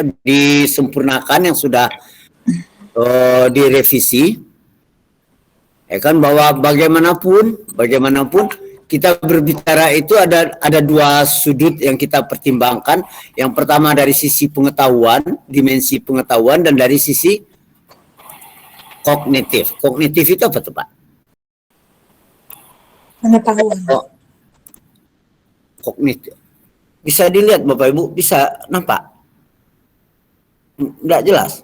disempurnakan, yang sudah direvisi, ya kan, bahwa bagaimanapun kita berbicara itu ada dua sudut yang kita pertimbangkan. Yang pertama dari sisi pengetahuan, dimensi pengetahuan, dan dari sisi kognitif. Kognitif itu apa tuh, Pak? Pengetahuan. Kognitif. Bisa dilihat Bapak Ibu, bisa nampak? Enggak jelas?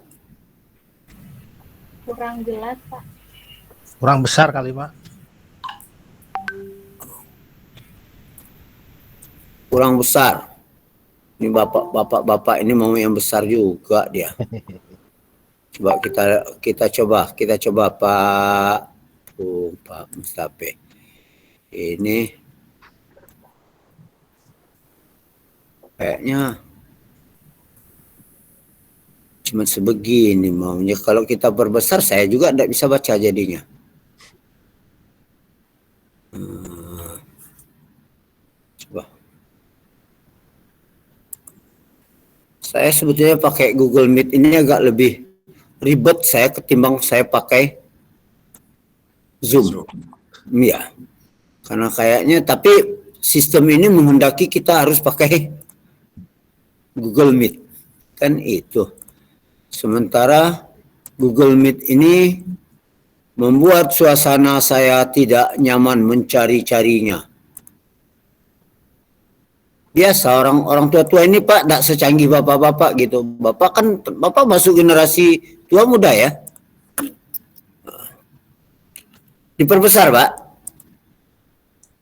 Kurang jelas, Pak. Kurang besar kali, Pak. Kurang besar. Ini bapak ini mau yang besar juga dia. Coba kita coba Pak Mustafa. Ini kayaknya cuma sebegini maunya. Kalau kita perbesar saya juga tidak bisa baca jadinya. Coba. Saya sebetulnya pakai Google Meet ini agak lebih ribet saya ketimbang saya pakai Zoom. Iya. Karena kayaknya, tapi sistem ini menghendaki kita harus pakai Google Meet. Kan itu. Sementara Google Meet ini membuat suasana saya tidak nyaman mencari-carinya. Biasa orang tua-tua ini Pak, tidak secanggih bapak-bapak gitu. Bapak masuk generasi tua muda ya. Diperbesar Pak.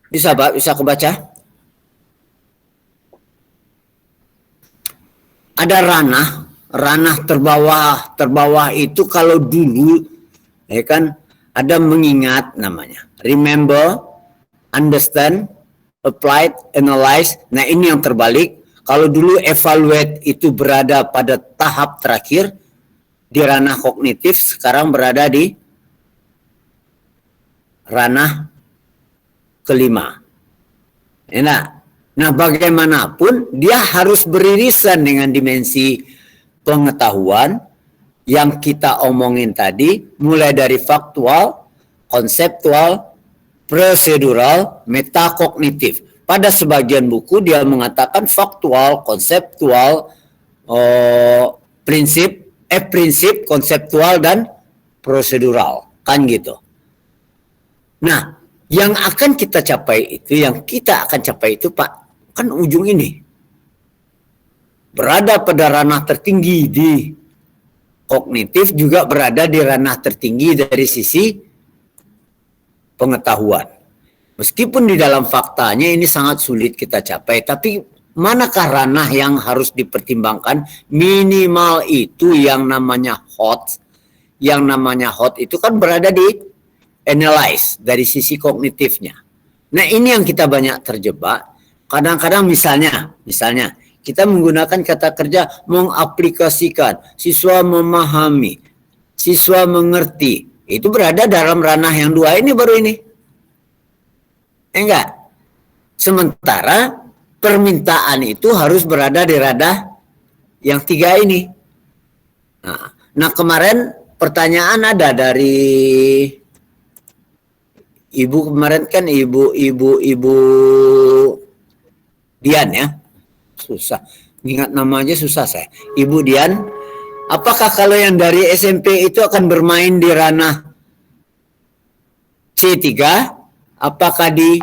Bisa Pak, bisa kebaca. Ada ranah terbawah itu kalau dulu ya kan ada mengingat namanya. Remember, understand, applied, analyze. Nah ini yang terbalik. Kalau dulu evaluate itu berada pada tahap terakhir di ranah kognitif, sekarang berada di ranah kelima. Nah bagaimanapun dia harus beririsan dengan dimensi pengetahuan yang kita omongin tadi, mulai dari faktual, konseptual, prosedural, metakognitif. Pada sebagian buku dia mengatakan faktual, konseptual, prinsip, konseptual, dan prosedural. Kan gitu. Nah, yang akan kita capai itu, Pak, kan ujung ini. Berada pada ranah tertinggi di kognitif, juga berada di ranah tertinggi dari sisi pengetahuan. Meskipun di dalam faktanya ini sangat sulit kita capai, tapi manakah ranah yang harus dipertimbangkan? Minimal itu yang namanya hot. Yang namanya hot itu kan berada di analyze dari sisi kognitifnya. Nah ini yang kita banyak terjebak. Kadang-kadang misalnya kita menggunakan kata kerja mengaplikasikan, siswa memahami, siswa mengerti. Itu berada dalam ranah yang dua ini baru ini. Enggak. Sementara permintaan itu harus berada di ranah yang tiga ini. Nah kemarin pertanyaan ada dari Ibu kemarin kan ibu Dian ya. Susah. Ingat nama aja susah saya. Ibu Dian, apakah kalau yang dari SMP itu akan bermain di ranah C3? Apakah di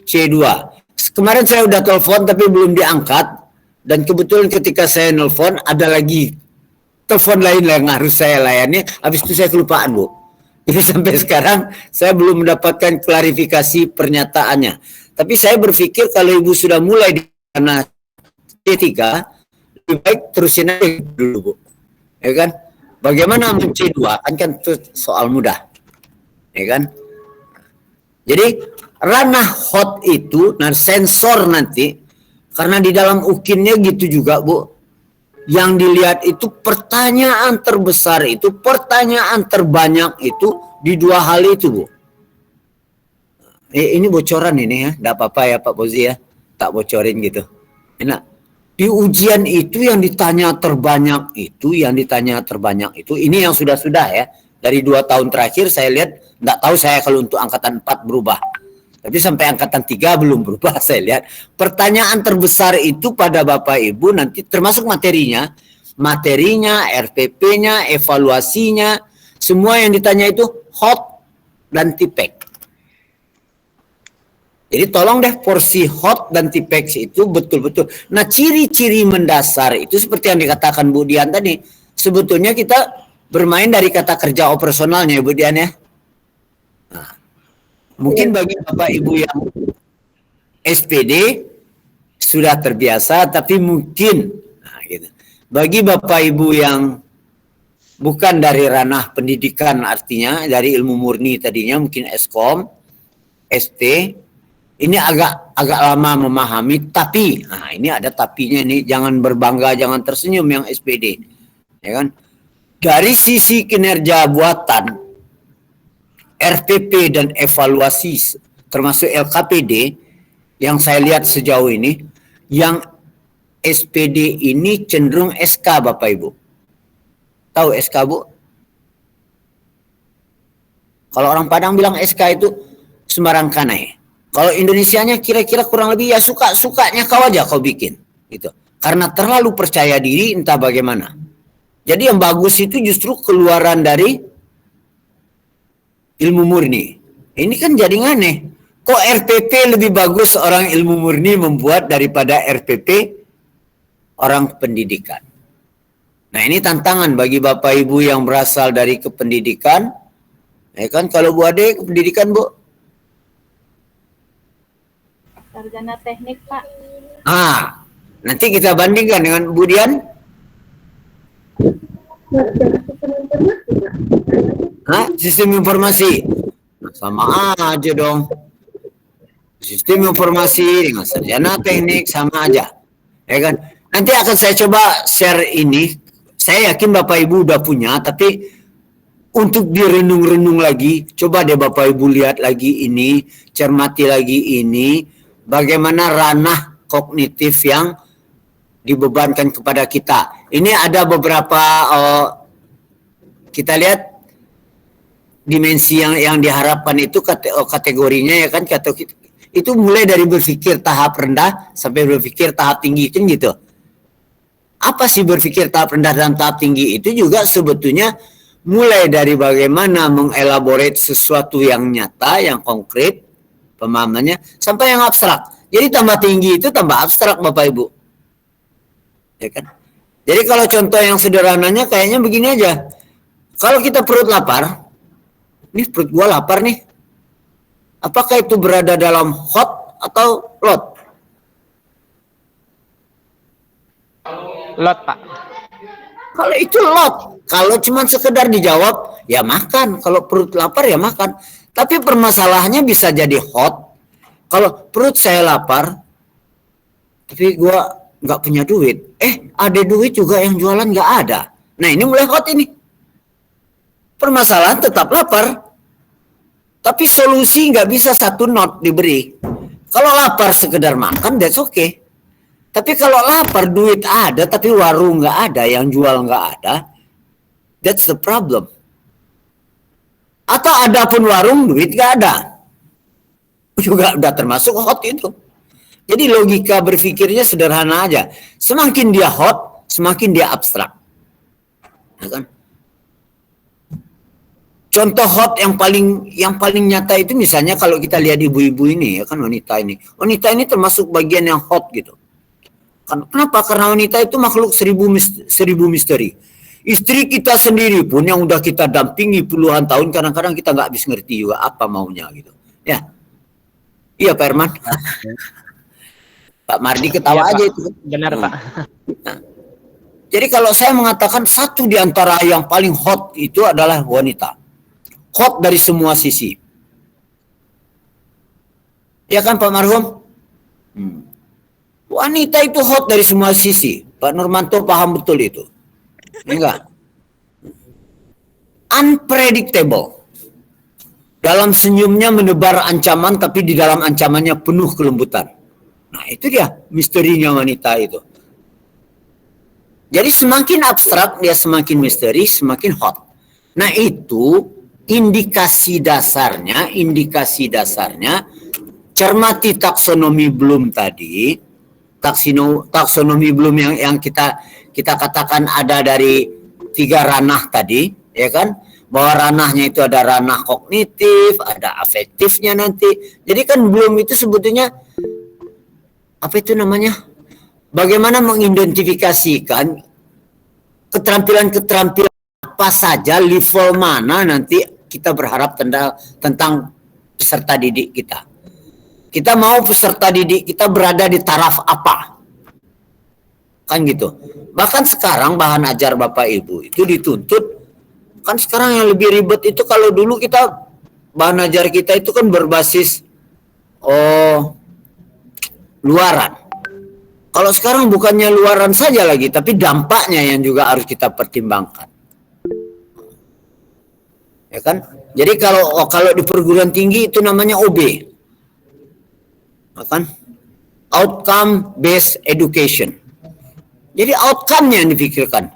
C2? Kemarin saya udah telepon tapi belum diangkat. Dan kebetulan ketika saya nelpon ada lagi telepon lain yang harus saya layani. Habis itu saya kelupaan Bu. Jadi sampai sekarang saya belum mendapatkan klarifikasi pernyataannya. Tapi saya berpikir kalau Ibu sudah mulai di ranah C3, lebih baik terusin aja dulu Bu. Ya kan? Bagaimana C2? Kan itu soal mudah. Ya kan? Jadi ranah hot itu, nah sensor nanti, karena di dalam ukinnya gitu juga Bu. Yang dilihat itu pertanyaan terbesar itu, pertanyaan terbanyak itu di dua hal itu Bu. Ini bocoran ini ya, enggak apa-apa ya Pak Bozi ya, tak bocorin gitu. Enak. Di ujian itu yang ditanya terbanyak itu, ini yang sudah-sudah ya. Dari 2 tahun terakhir saya lihat, nggak tahu saya kalau untuk angkatan 4 berubah. Tapi sampai angkatan 3 belum berubah saya lihat. Pertanyaan terbesar itu pada Bapak Ibu nanti termasuk materinya, RPP-nya, evaluasinya, semua yang ditanya itu hot dan tipek. Jadi tolong deh porsi hot dan tipex itu betul-betul. Nah ciri-ciri mendasar itu seperti yang dikatakan Bu Dian tadi. Sebetulnya kita bermain dari kata kerja operasionalnya Bu Dian ya. Nah, mungkin bagi Bapak Ibu yang SPD sudah terbiasa, tapi mungkin gitu. Bagi Bapak Ibu yang bukan dari ranah pendidikan, artinya dari ilmu murni tadinya, mungkin Eskom, ST, ini agak lama memahami, tapi, nah ini ada tapinya nih, jangan berbangga, jangan tersenyum yang SPD, ya kan? Dari sisi kinerja buatan, RPP dan evaluasi, termasuk LKPD, yang saya lihat sejauh ini, yang SPD ini cenderung SK Bapak Ibu. Tahu SK Bu? Kalau orang Padang bilang SK itu sembarang kanai. Kalau Indonesianya kira-kira kurang lebih ya suka-sukanya kau aja kau bikin gitu. Karena terlalu percaya diri entah bagaimana. Jadi yang bagus itu justru keluaran dari ilmu murni. Ini kan jadi aneh. Kok RPP lebih bagus orang ilmu murni membuat daripada RPP orang pendidikan. Nah ini tantangan bagi Bapak Ibu yang berasal dari kependidikan. Ya kan kalau Bu Ade kependidikan Bu? Sarjana teknik Pak. Nanti kita bandingkan dengan Bu Dian. Sistem informasi. Sama aja dong. Sistem informasi dengan sarjana teknik sama aja. Ya kan? Nanti akan saya coba share ini. Saya yakin Bapak Ibu udah punya, tapi untuk direnung-renung lagi, coba deh Bapak Ibu lihat lagi ini, cermati lagi ini. Bagaimana ranah kognitif yang dibebankan kepada kita. Ini ada beberapa, kita lihat dimensi yang diharapkan itu kategorinya ya kan. Itu mulai dari berpikir tahap rendah sampai berpikir tahap tinggi kan gitu. Apa sih berpikir tahap rendah dan tahap tinggi? Itu juga sebetulnya mulai dari bagaimana mengelaborate sesuatu yang nyata, yang konkret, pemahamannya, sampai yang abstrak. Jadi tambah tinggi itu tambah abstrak Bapak Ibu. Ya kan? Jadi kalau contoh yang sederhananya kayaknya begini aja. Kalau kita perut lapar, nih perut gua lapar nih. Apakah itu berada dalam hot atau lot? Lot Pak. Kalau itu lot. Kalau cuma sekedar dijawab, ya makan. Kalau perut lapar ya makan. Tapi permasalahannya bisa jadi hot. Kalau perut saya lapar, tapi gua nggak punya duit. Ada duit juga yang jualan nggak ada. Nah ini mulai hot ini. Permasalahan tetap lapar. Tapi solusi nggak bisa satu not diberi. Kalau lapar sekedar makan, that's okay. Tapi kalau lapar duit ada, tapi warung nggak ada, yang jual nggak ada, that's the problem. Atau ada pun warung, duit nggak ada. Juga udah termasuk hot itu. Jadi logika berpikirnya sederhana aja. Semakin dia hot, semakin dia abstrak. Ya kan? Contoh hot yang paling nyata itu misalnya kalau kita lihat ibu-ibu ini ya kan, wanita ini. Wanita ini termasuk bagian yang hot gitu. Kenapa? Karena wanita itu makhluk seribu misteri. Istri kita sendiri pun yang udah kita dampingi puluhan tahun, kadang-kadang kita nggak habis ngerti juga apa maunya gitu. Ya. Iya Pak Herman. Pak Mardi ketawa Iya, aja Pak. itu. Benar Pak. Nah, jadi kalau saya mengatakan satu di antara yang paling hot itu adalah wanita. Hot dari semua sisi. Ya kan Pak Marhum? Wanita itu hot dari semua sisi. Pak Nurmanto paham betul itu. Enggak. Unpredictable. Dalam senyumnya menebar ancaman, tapi di dalam ancamannya penuh kelembutan. Nah itu dia misterinya wanita itu. Jadi semakin abstrak, dia semakin misteri, semakin hot. Nah itu indikasi dasarnya, cermati taksonomi Bloom tadi, taksonomi Bloom yang kita katakan ada dari 3 ranah tadi, ya kan? Bahwa ranahnya itu ada ranah kognitif, ada afektifnya nanti. Jadi kan Bloom itu sebetulnya apa itu namanya? Bagaimana mengidentifikasikan keterampilan-keterampilan apa saja, level mana nanti kita berharap tentang peserta didik kita. Kita mau peserta didik kita berada di taraf apa? Kan gitu. Bahkan sekarang bahan ajar Bapak Ibu itu dituntut, kan sekarang yang lebih ribet itu kalau dulu kita bahan ajar kita itu kan berbasis luaran. Kalau sekarang bukannya luaran saja lagi, tapi dampaknya yang juga harus kita pertimbangkan. Ya kan? Jadi kalau di perguruan tinggi itu namanya OB. Ya kan? Outcome based education. Jadi outcome-nya yang dipikirkan.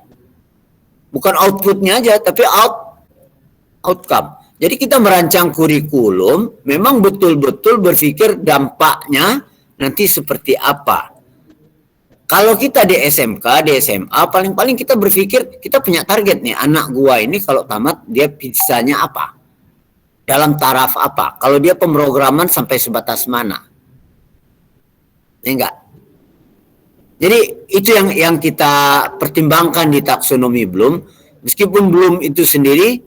Bukan output-nya aja, tapi outcome. Jadi kita merancang kurikulum memang betul-betul berpikir dampaknya nanti seperti apa. Kalau kita di SMK, di SMA, paling-paling kita berpikir, kita punya target nih, anak gua ini kalau tamat, dia bisanya apa? Dalam taraf apa? Kalau dia pemrograman sampai sebatas mana? Ya enggak? Jadi itu yang kita pertimbangkan di taksonomi Bloom. Meskipun Bloom itu sendiri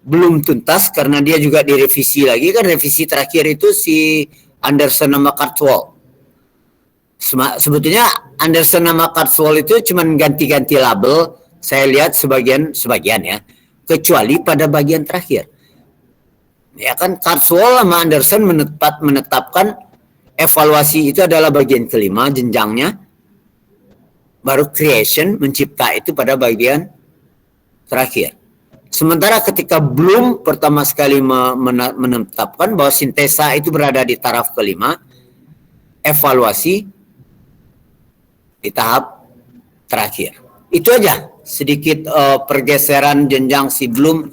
belum tuntas, karena dia juga direvisi lagi, kan revisi terakhir itu si Anderson sama Kurzweil. Sebetulnya Anderson sama Kurzweil itu cuma ganti-ganti label, saya lihat sebagian ya, kecuali pada bagian terakhir. Ya kan Kurzweil sama Anderson menetapkan evaluasi itu adalah bagian kelima jenjangnya, baru creation, mencipta itu pada bagian terakhir. Sementara ketika Bloom pertama sekali menetapkan bahwa sintesa itu berada di taraf kelima, evaluasi di tahap terakhir. Itu aja sedikit pergeseran jenjang si Bloom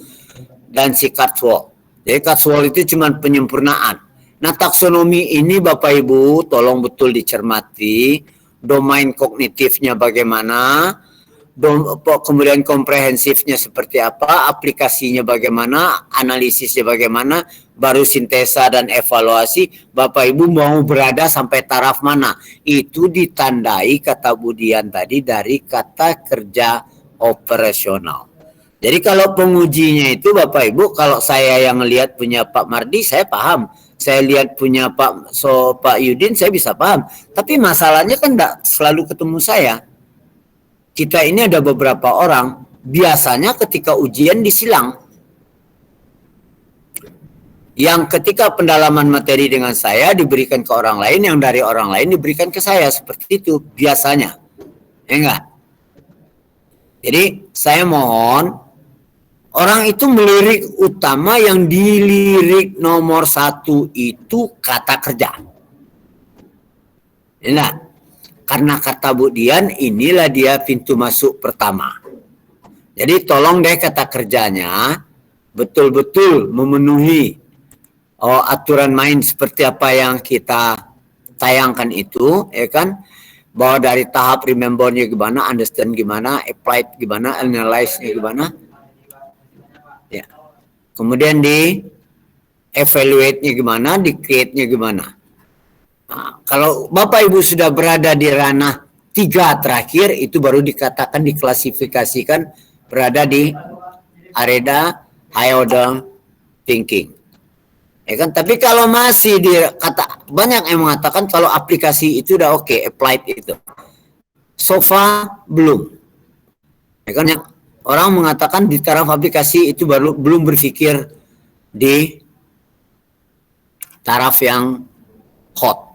dan si Kurzweil. Jadi Kurzweil itu cuma penyempurnaan. Nah taksonomi ini Bapak Ibu tolong betul dicermati, domain kognitifnya bagaimana, kemudian komprehensifnya seperti apa, aplikasinya bagaimana, analisisnya bagaimana, baru sintesa dan evaluasi. Bapak Ibu mau berada sampai taraf mana, itu ditandai kata Budian tadi dari kata kerja operasional. Jadi kalau pengujinya itu Bapak Ibu, kalau saya yang lihat punya Pak Mardi saya paham, saya lihat punya Pak Yudin saya bisa paham, tapi masalahnya kan tidak selalu ketemu saya. Kita ini ada beberapa orang, biasanya ketika ujian disilang. Yang ketika pendalaman materi dengan saya diberikan ke orang lain, yang dari orang lain diberikan ke saya. Seperti itu biasanya. Ya enggak? Jadi saya mohon, orang itu melirik utama, yang dilirik nomor 1 itu kata kerja. Ya enggak? Karena kata Bu Dian, inilah dia pintu masuk pertama. Jadi tolong deh kata kerjanya betul-betul memenuhi aturan main seperti apa yang kita tayangkan itu, ya kan? Bahwa dari tahap remember-nya gimana, understand gimana, applied gimana, analyze-nya gimana. Ya. Kemudian di evaluate-nya gimana, di create-nya gimana. Nah, kalau Bapak Ibu sudah berada di ranah 3 terakhir, itu baru dikatakan, diklasifikasikan berada di area high order thinking. Ya kan? Tapi kalau masih banyak yang mengatakan kalau aplikasi itu udah oke, applied itu. So far belum. Ya kan? Orang mengatakan di taraf aplikasi itu belum berpikir di taraf yang hot.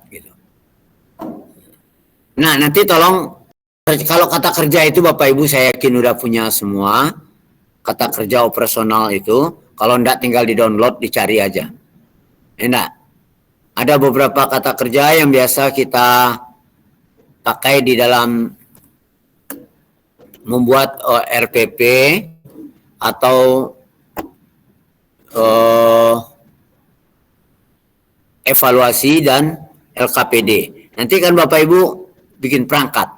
Nah, nanti tolong, kalau kata kerja itu Bapak Ibu saya yakin udah punya semua. Kata kerja operasional itu, kalau enggak tinggal di-download, dicari aja. Enggak. Ada beberapa kata kerja yang biasa kita pakai di dalam membuat RPP atau evaluasi dan LKPD. Nanti kan Bapak Ibu bikin perangkat.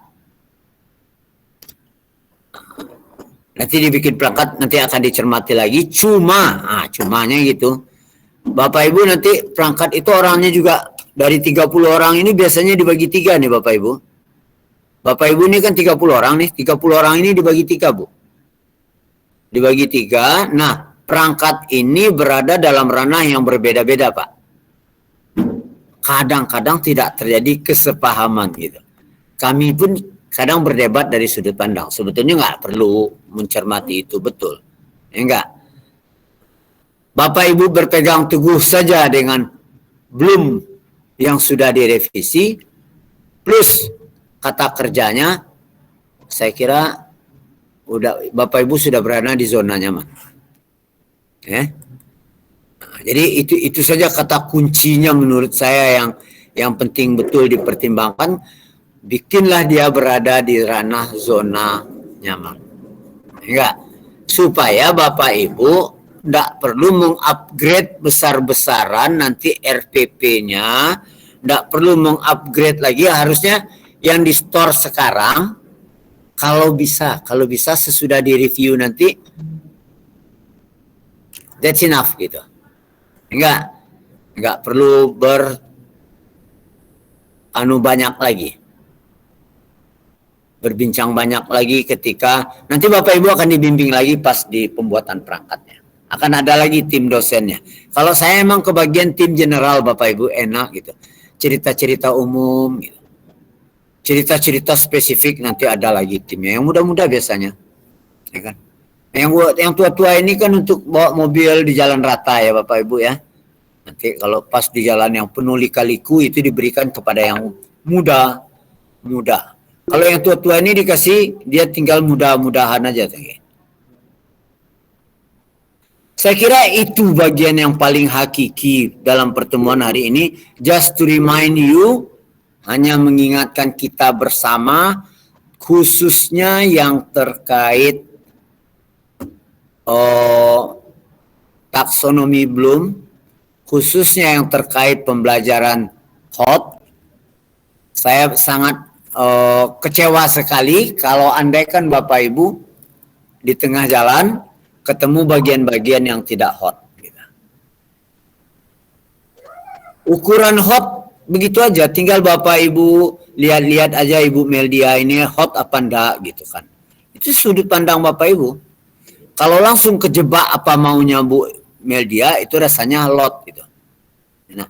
Nanti dibikin perangkat, nanti akan dicermati lagi. Cumanya gitu. Bapak Ibu nanti perangkat itu orangnya juga dari 30 orang ini biasanya dibagi 3 nih Bapak Ibu. Bapak Ibu ini kan 30 orang nih, 30 orang ini dibagi 3 Bu. Dibagi 3, nah perangkat ini berada dalam ranah yang berbeda-beda Pak. Kadang-kadang tidak terjadi kesepahaman gitu. Kami pun kadang berdebat dari sudut pandang. Sebetulnya nggak perlu mencermati itu betul. Ya enggak. Bapak Ibu berpegang teguh saja dengan belum yang sudah direvisi plus kata kerjanya, saya kira udah Bapak Ibu sudah berada di zona nyaman. Nah, jadi itu saja kata kuncinya menurut saya yang penting betul dipertimbangkan. Bikinlah dia berada di ranah zona nyaman. Enggak. Supaya Bapak Ibu tidak perlu mengupgrade besar-besaran nanti RPP-nya, tidak perlu mengupgrade lagi, harusnya yang di store sekarang kalau bisa sesudah di-review nanti that's enough gitu. Enggak perlu banyak lagi. Berbincang banyak lagi ketika nanti Bapak Ibu akan dibimbing lagi pas di pembuatan perangkatnya. Akan ada lagi tim dosennya. Kalau saya emang kebagian tim general Bapak Ibu enak gitu. Cerita-cerita umum gitu. Cerita-cerita spesifik nanti ada lagi timnya. Yang muda-muda biasanya. Ya kan? Yang tua-tua ini kan untuk bawa mobil di jalan rata ya Bapak Ibu ya. Nanti kalau pas di jalan yang penuh lika-liku itu diberikan kepada yang muda. Kalau yang tua-tua ini dikasih, dia tinggal mudah-mudahan aja. Saya kira itu bagian yang paling hakiki dalam pertemuan hari ini. Just to remind you, hanya mengingatkan kita bersama, khususnya yang terkait taksonomi Bloom, khususnya yang terkait pembelajaran HOT. Saya sangat kecewa sekali kalau andaikan Bapak Ibu di tengah jalan ketemu bagian-bagian yang tidak hot. Ukuran hot begitu aja, tinggal Bapak Ibu lihat-lihat aja Ibu Meldia ini hot apa enggak gitu kan. Itu sudut pandang Bapak Ibu. Kalau langsung kejebak apa maunya Bu Meldia itu rasanya lot gitu. Nah,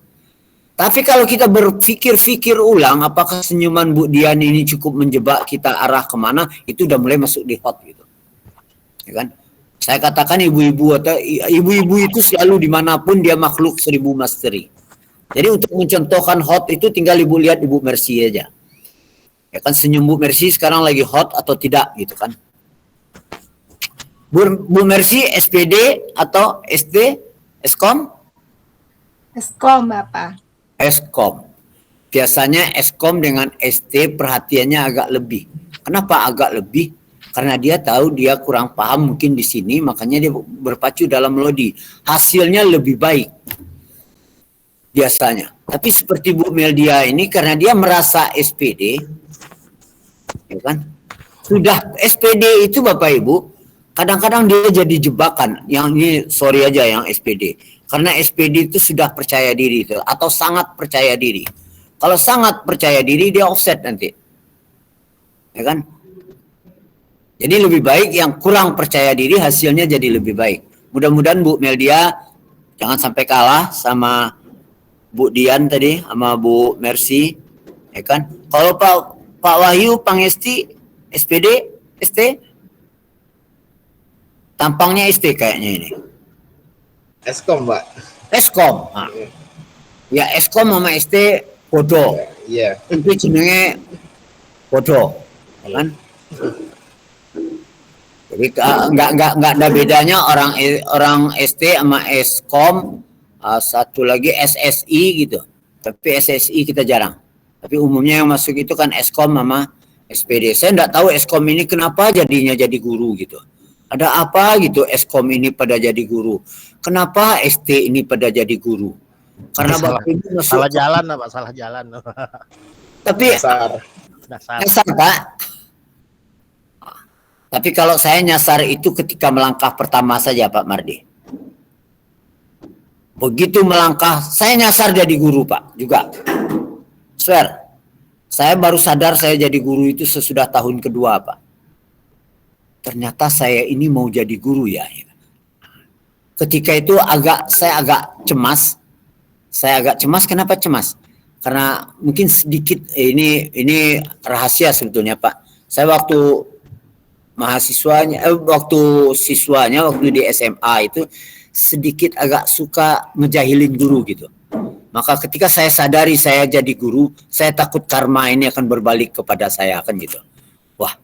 tapi kalau kita berpikir-pikir ulang, apakah senyuman Bu Dian ini cukup menjebak kita arah kemana, itu udah mulai masuk di hot gitu. Ya kan? Saya katakan ibu-ibu itu selalu dimanapun dia makhluk 1000 misteri. Jadi untuk mencontohkan hot itu tinggal Ibu lihat Ibu Mercy aja. Ya kan senyum Bu Mercy sekarang lagi hot atau tidak gitu kan. Bu Mercy SPD atau SD? Eskom? Eskom, Bapak. Eskom. Biasanya Eskom dengan ST perhatiannya agak lebih. Kenapa agak lebih? Karena dia tahu dia kurang paham mungkin di sini, makanya dia berpacu dalam melodi. Hasilnya lebih baik. Biasanya. Tapi seperti Bu Meldia ini karena dia merasa SPD, ya kan? Sudah SPD itu Bapak Ibu, kadang-kadang dia jadi jebakan. Yang ini sorry aja yang SPD. Karena SPD itu sudah percaya diri itu, atau sangat percaya diri. Kalau sangat percaya diri dia offset nanti. Ya kan? Jadi lebih baik yang kurang percaya diri hasilnya jadi lebih baik. Mudah-mudahan Bu Meldia jangan sampai kalah sama Bu Dian tadi sama Bu Mercy. Ya kan? Kalau Pak Wahyu Pangesti SPD, ST tampangnya ST kayaknya ini. Eskom, Pak. Eskom. Nah. Ya Eskom sama ST podo. Iya. Itu jenenge podo. Kan? Jadi enggak ada bedanya orang ST sama Eskom, satu lagi SSI gitu. Tapi SSI kita jarang. Tapi umumnya yang masuk itu kan Eskom sama SPD. Saya enggak tahu Eskom ini kenapa jadinya jadi guru gitu. Ada apa gitu Eskom ini pada jadi guru? Kenapa ST ini pada jadi guru? Karena Salah- Bapak Ibu masuk Salah jalan lah Pak, salah jalan. tapi Dasar. Dasar. nyasar Pak. Tapi kalau saya nyasar itu ketika melangkah pertama saja Pak Mardi. Begitu melangkah, saya nyasar jadi guru Pak juga. Swear, saya baru sadar saya jadi guru itu sesudah tahun kedua Pak. Ternyata saya ini mau jadi guru ya. Ketika itu saya agak cemas. Saya agak cemas, kenapa cemas? Karena mungkin sedikit ini rahasia sebetulnya Pak. Saya waktu siswanya waktu di SMA itu sedikit agak suka ngejahilin guru gitu. Maka ketika saya sadari saya jadi guru, saya takut karma ini akan berbalik kepada saya kan gitu. Wah,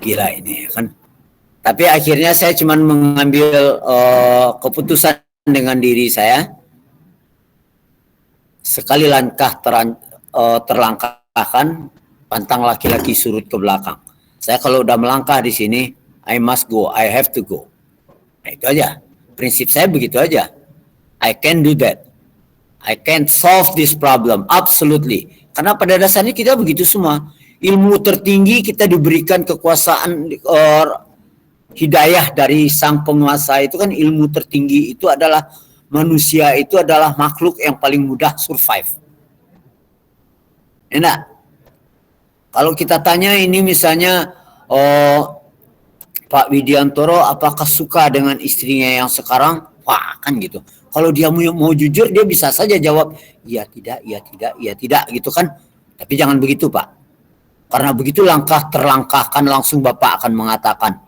gila ini kan. Tapi akhirnya saya cuma mengambil keputusan dengan diri saya. Sekali langkah terlangkahkan, pantang laki-laki surut ke belakang. Saya kalau udah melangkah di sini, I must go, I have to go. Nah, itu aja. Prinsip saya begitu aja. I can do that. I can solve this problem, absolutely. Karena pada dasarnya kita begitu semua. Ilmu tertinggi kita diberikan kekuasaan, hidayah dari sang penguasa itu kan ilmu tertinggi itu adalah manusia itu adalah makhluk yang paling mudah survive. Enak. Kalau kita tanya ini misalnya, Pak Widiantoro apakah suka dengan istrinya yang sekarang? Wah kan gitu. Kalau dia mau jujur dia bisa saja jawab, iya tidak, iya tidak, iya tidak gitu kan. Tapi jangan begitu Pak. Karena begitu langkah terlangkahkan langsung Bapak akan mengatakan,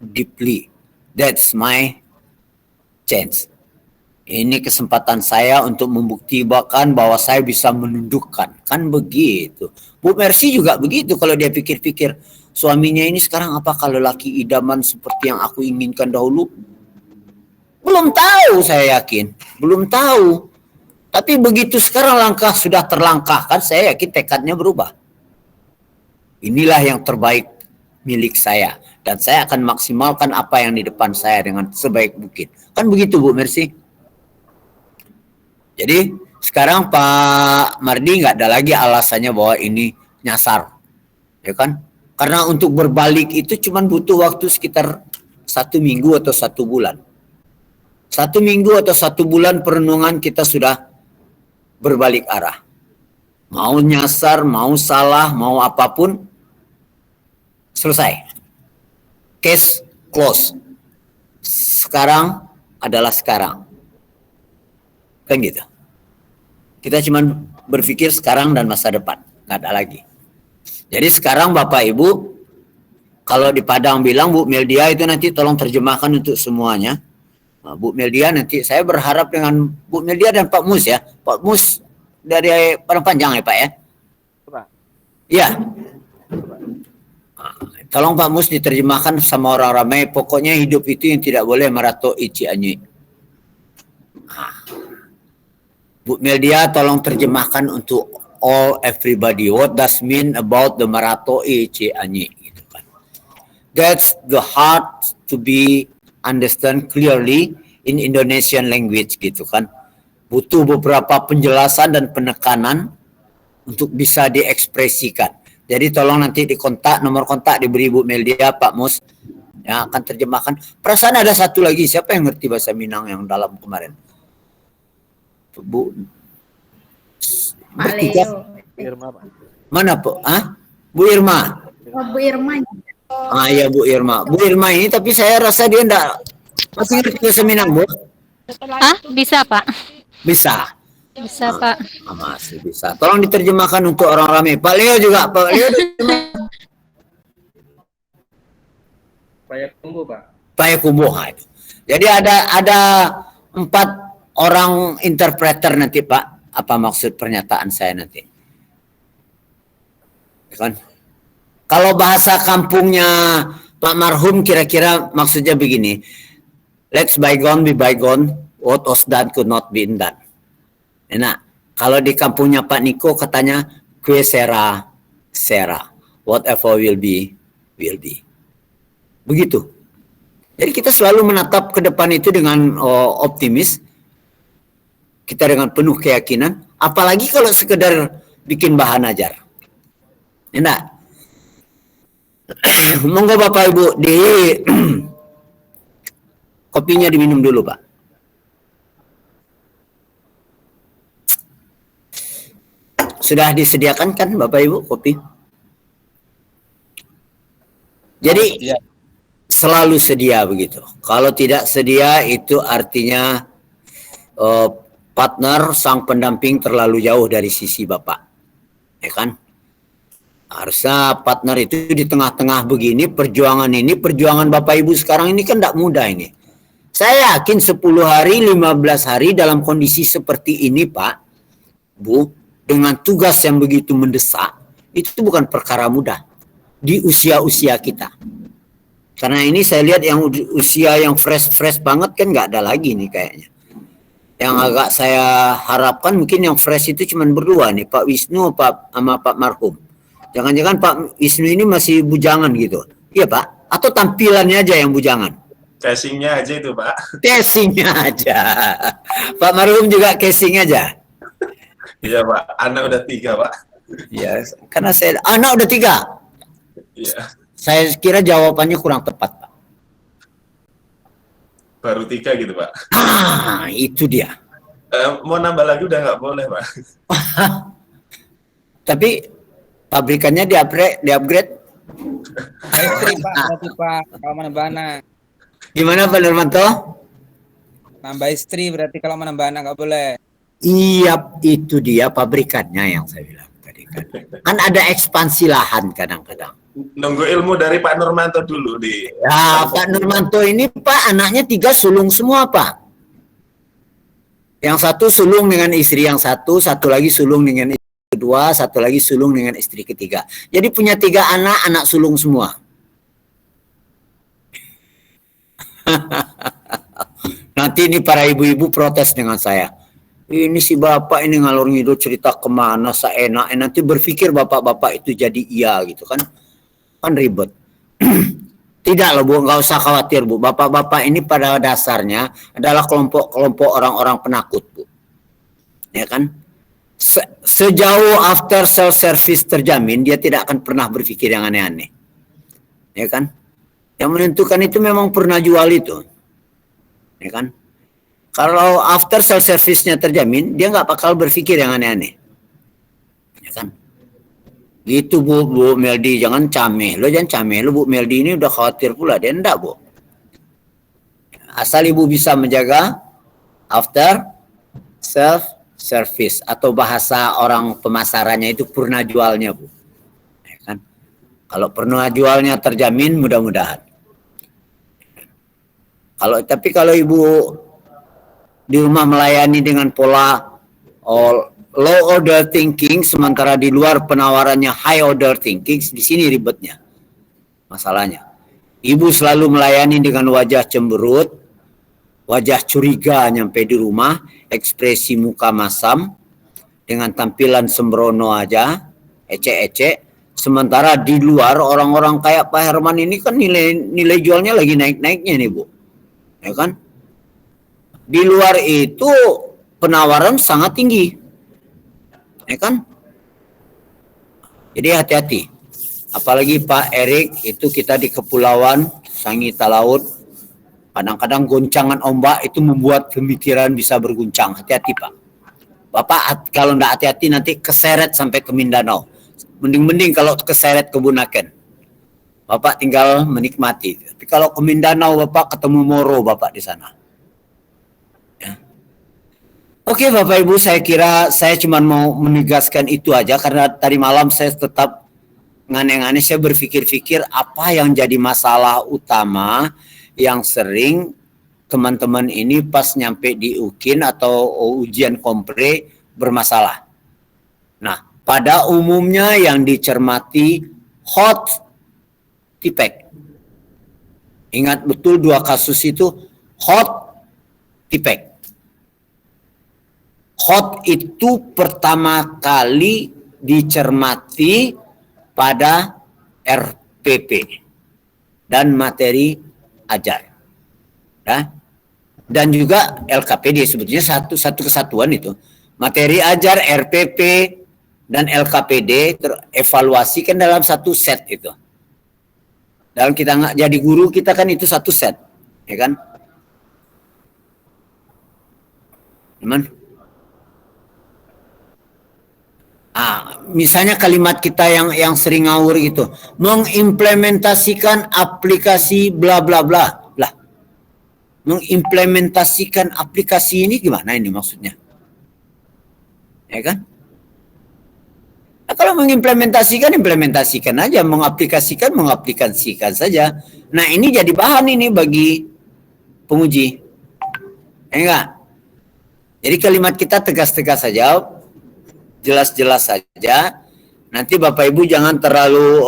deeply, that's my chance. Ini kesempatan saya untuk membuktikan bahwa saya bisa menundukkan. Kan begitu. Bu Mercy juga begitu kalau dia pikir-pikir. Suaminya ini sekarang apakah lelaki idaman seperti yang aku inginkan dahulu? Belum tahu saya yakin. Belum tahu. Tapi begitu sekarang langkah sudah terlangkahkan, saya yakin tekadnya berubah. Inilah yang terbaik milik saya. Dan saya akan maksimalkan apa yang di depan saya dengan sebaik mungkin. Kan begitu Bu Mercy? Jadi sekarang Pak Mardi nggak ada lagi alasannya bahwa ini nyasar, ya kan? Karena untuk berbalik itu cuma butuh waktu sekitar 1 minggu atau 1 bulan. 1 minggu atau 1 bulan perenungan kita sudah berbalik arah. Mau nyasar, mau salah, mau apapun, selesai. Case close. Sekarang adalah sekarang. Kan gitu. Kita cuma berpikir sekarang dan masa depan. Nggak ada lagi. Jadi sekarang Bapak Ibu, kalau di Padang bilang Bu Meldia itu nanti tolong terjemahkan untuk semuanya. Nah, Bu Meldia nanti saya berharap dengan Bu Meldia dan Pak Mus ya. Pak Mus dari Padang Panjang ya Pak ya? Pak. Iya. Tolong Pak Mus diterjemahkan sama orang ramai. Pokoknya hidup itu yang tidak boleh merato ici anyi. Bu Meldia tolong terjemahkan untuk all everybody. What does mean about the marato ici anyi gitu kan. That's the hard to be understand clearly in Indonesian language gitu kan. Butuh beberapa penjelasan dan penekanan untuk bisa diekspresikan. Jadi tolong nanti di kontak, nomor kontak diberi Bu Meldia, Pak Mus yang akan terjemahkan. Perasaan ada satu lagi, siapa yang ngerti bahasa Minang yang dalam kemarin? Bu Pak bertiga. Leo. Irma, Pak. Mana Bu? Ah? Bu Irma. Oh, Bu Irma. Ah iya Bu Irma. Bu Irma ini tapi saya rasa dia enggak masih ngerti bahasa Minang, Bu. Ah, bisa Pak. Bisa. Bisa Pak. Masih bisa. Tolong diterjemahkan untuk orang ramai. Pak Leo juga. Pak Leo Payakumbuh, Pak. Payakumbuh itu. Jadi ada 4 orang interpreter nanti Pak. Apa maksud pernyataan saya nanti? Ya kan? Kalau bahasa kampungnya Pak Marhum kira-kira maksudnya begini. Let's bygone be bygone. What was done could not be undone. Nah, kalau di kampungnya Pak Niko katanya kue sera Sarah. Whatever will be, will be. Begitu. Jadi kita selalu menatap ke depan itu dengan optimis. Kita dengan penuh keyakinan. Apalagi kalau sekedar bikin bahan ajar. Enak. Monggo Bapak Ibu di kopinya diminum dulu Pak. Sudah disediakan kan Bapak Ibu kopi? Jadi selalu sedia begitu. Kalau tidak sedia itu artinya partner sang pendamping terlalu jauh dari sisi Bapak. Ya kan? Harusnya partner itu di tengah-tengah begini, perjuangan ini, perjuangan Bapak Ibu sekarang ini kan tidak mudah ini. Saya yakin 10 hari, 15 hari dalam kondisi seperti ini Pak, Bu, dengan tugas yang begitu mendesak, itu bukan perkara mudah di usia-usia kita. Karena ini saya lihat yang usia yang fresh banget kan nggak ada lagi nih kayaknya. Yang agak saya harapkan mungkin yang fresh itu cuma berdua nih, Pak Wisnu sama Pak Marhum. Jangan-jangan Pak Wisnu ini masih bujangan gitu. Iya Pak? Atau tampilannya aja yang bujangan? Casingnya aja itu Pak. Casingnya aja. Pak Marhum juga casing aja? Iya Pak, anak udah 3 Pak. Iya, karena saya anak udah 3. Iya. Saya kira jawabannya kurang tepat Pak. Baru 3 gitu Pak. Ah, itu dia. Mau nambah lagi udah nggak boleh Pak. Tapi pabrikannya di-upgrade. Istri Pak, berarti Pak, kalau menambah anak. Gimana Pak Nurmanto? Nambah istri berarti kalau menambah anak nggak boleh. Iya, itu dia pabrikannya yang saya bilang tadi kan. Kan ada ekspansi lahan kadang-kadang. Nunggu ilmu dari Pak Nurmanto dulu di. Ya, Pak Nurmanto ini Pak anaknya 3 sulung semua Pak. Yang satu sulung dengan istri yang satu lagi sulung dengan istri kedua, satu lagi sulung dengan istri ketiga. Jadi punya 3 anak sulung semua. Nanti ini para ibu-ibu protes dengan saya. Ini si bapak ini ngalor ngidul cerita kemana seenak. Nanti berpikir bapak-bapak itu jadi iya gitu kan. Kan ribet. Tidak loh Bu, nggak usah khawatir Bu. Bapak-bapak ini pada dasarnya adalah kelompok-kelompok orang-orang penakut Bu. Ya kan? Sejauh after self service terjamin, dia tidak akan pernah berpikir yang aneh-aneh. Ya kan? Yang menentukan itu memang pernah jual itu. Ya kan? Kalau after self service-nya terjamin, dia nggak bakal berpikir yang aneh-aneh. Ya kan? Gitu Bu Meldi, jangan cameh. Lo jangan cameh, lo Bu Meldi ini udah khawatir pula. Dia enggak Bu. Asal Ibu bisa menjaga after self service atau bahasa orang pemasarannya itu purna jualnya Bu. Ya kan? Kalau purna jualnya terjamin mudah-mudahan. Tapi kalau Ibu di rumah melayani dengan pola low order thinking, sementara di luar penawarannya high order thinking, di sini ribetnya masalahnya. Ibu selalu melayani dengan wajah cemberut, wajah curiga nyampe di rumah, ekspresi muka masam, dengan tampilan sembrono aja, ecek-ecek. Sementara di luar orang-orang kayak Pak Herman ini kan nilai jualnya lagi naik-naiknya nih Bu. Ya kan? Di luar itu penawaran sangat tinggi. Ya kan? Jadi hati-hati. Apalagi Pak Erik itu kita di kepulauan Sangita Laut. Kadang-kadang goncangan ombak itu membuat pemikiran bisa berguncang. Hati-hati Pak. Bapak kalau enggak hati-hati nanti keseret sampai ke Mindanao. Mending-mending kalau keseret ke Bunaken. Bapak tinggal menikmati. Tapi kalau ke Mindanao Bapak ketemu Moro Bapak di sana. Oke Bapak Ibu, saya kira saya cuma mau menegaskan itu aja karena tadi malam saya tetap ngane-ngane, saya berpikir-pikir apa yang jadi masalah utama yang sering teman-teman ini pas nyampe di UKIN atau ujian kompre bermasalah. Nah, pada umumnya yang dicermati hot tipek. Ingat betul 2 kasus itu hot tipek. Hot itu pertama kali dicermati pada RPP dan materi ajar. Ya. Dan juga LKPD, sebetulnya satu kesatuan itu. Materi ajar, RPP, dan LKPD terevaluasi kan dalam satu set itu. Dalam kita nggak jadi guru, kita kan itu satu set, ya kan? Teman? Misalnya kalimat kita yang sering ngawur gitu, mengimplementasikan aplikasi bla bla bla. Lah, mengimplementasikan aplikasi ini gimana ini maksudnya? Ya kan? Nah, kalau mengimplementasikan, implementasikan aja, mengaplikasikan saja. Nah, ini jadi bahan ini bagi penguji. Ya enggak? Jadi kalimat kita tegas-tegas saja, jelas-jelas saja. Nanti Bapak Ibu jangan terlalu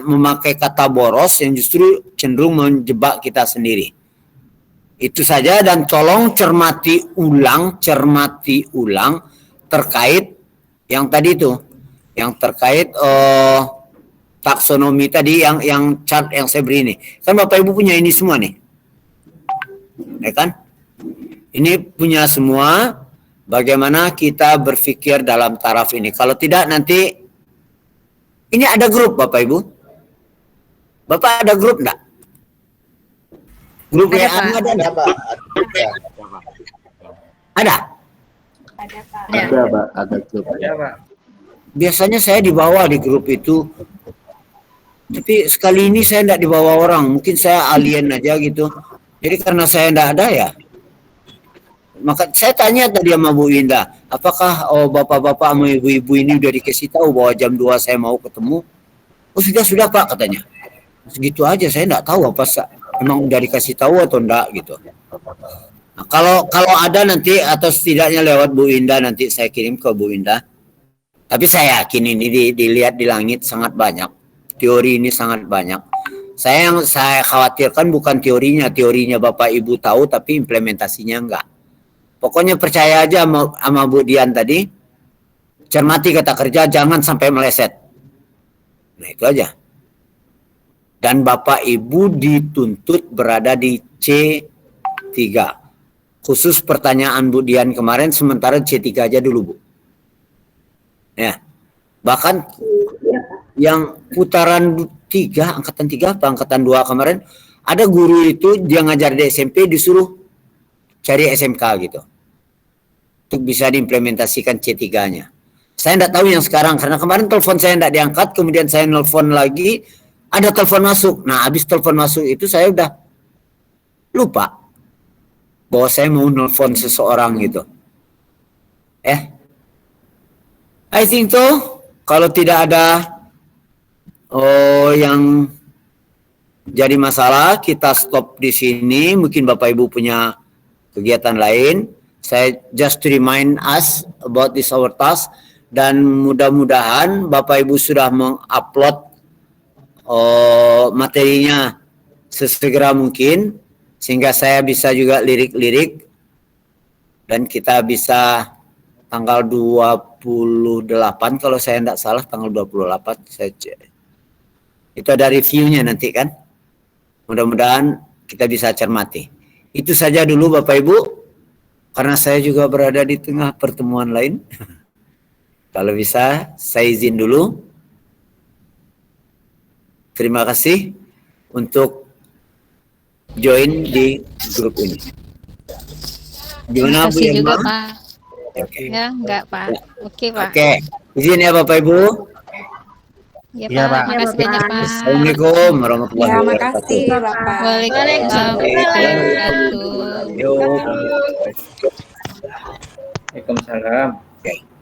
memakai kata boros yang justru cenderung menjebak kita sendiri. Itu saja, dan tolong cermati ulang terkait yang tadi itu, yang terkait taksonomi tadi, yang chart yang saya beri ini. Kan Bapak Ibu punya ini semua nih, ya kan? Ini punya semua. Bagaimana kita berpikir dalam taraf ini? Kalau tidak nanti ini ada grup Bapak Ibu. Bapak ada grup enggak? Grup WA ada enggak? Ada? Ada, Pak. Ada grup. Ya, Pak. Biasanya saya dibawa di grup itu. Tapi sekali ini saya enggak dibawa orang. Mungkin saya alien aja gitu. Jadi karena saya enggak ada ya. Maka saya tanya tadi sama Bu Indah, apakah bapak-bapak sama ibu-ibu ini udah dikasih tahu bahwa jam 2 saya mau ketemu? Oh sudah Pak katanya. Segitu aja, saya enggak tahu apa emang udah dikasih tahu atau enggak gitu. Nah, kalau ada nanti atau setidaknya lewat Bu Indah nanti saya kirim ke Bu Indah. Tapi saya yakin ini dilihat di langit sangat banyak. Teori ini sangat banyak. Yang saya khawatirkan bukan teorinya Bapak Ibu tahu tapi implementasinya enggak. Pokoknya percaya aja sama Bu Dian tadi, cermati kata kerja, jangan sampai meleset. Nah itu aja. Dan Bapak Ibu dituntut berada di C3. Khusus pertanyaan Bu Dian kemarin, sementara C3 aja dulu Bu. Ya. Bahkan yang putaran 3, angkatan 3 apa angkatan 2 kemarin, ada guru itu dia ngajar di SMP disuruh cari SMK gitu. Untuk bisa diimplementasikan C3-nya. Saya tidak tahu yang sekarang, karena kemarin telepon saya tidak diangkat, kemudian saya nelfon lagi, ada telepon masuk. Nah, habis telepon masuk itu saya udah lupa bahwa saya mau nelfon seseorang gitu. I think tuh, kalau tidak ada yang jadi masalah, kita stop di sini. Mungkin Bapak Ibu punya kegiatan lain. Saya just to remind us about this our task, dan mudah-mudahan Bapak Ibu sudah mengupload materinya sesegera mungkin sehingga saya bisa juga lirik-lirik dan kita bisa tanggal 28 kalau saya tidak salah, tanggal 28 saya cek. Itu ada reviewnya nanti kan. Mudah-mudahan kita bisa cermati. Itu saja dulu Bapak Ibu. Karena saya juga berada di tengah pertemuan lain. Kalau bisa, saya izin dulu. Terima kasih untuk join di grup ini. Gimana Bu Terima kasih juga, Irma? Pak. Oke. Ya, enggak, Pak. Oke, Pak. Oke. Izin ya Bapak Ibu. Ya, Iya, Pak. Pak. Makasih banyak, Pak. Assalamualaikum warahmatullahi Ya, wabarakatuh. makasih Bapak. Waalaikumsalam warahmatullahi wabarakatuh. Yo. Waalaikumsalam. Oke.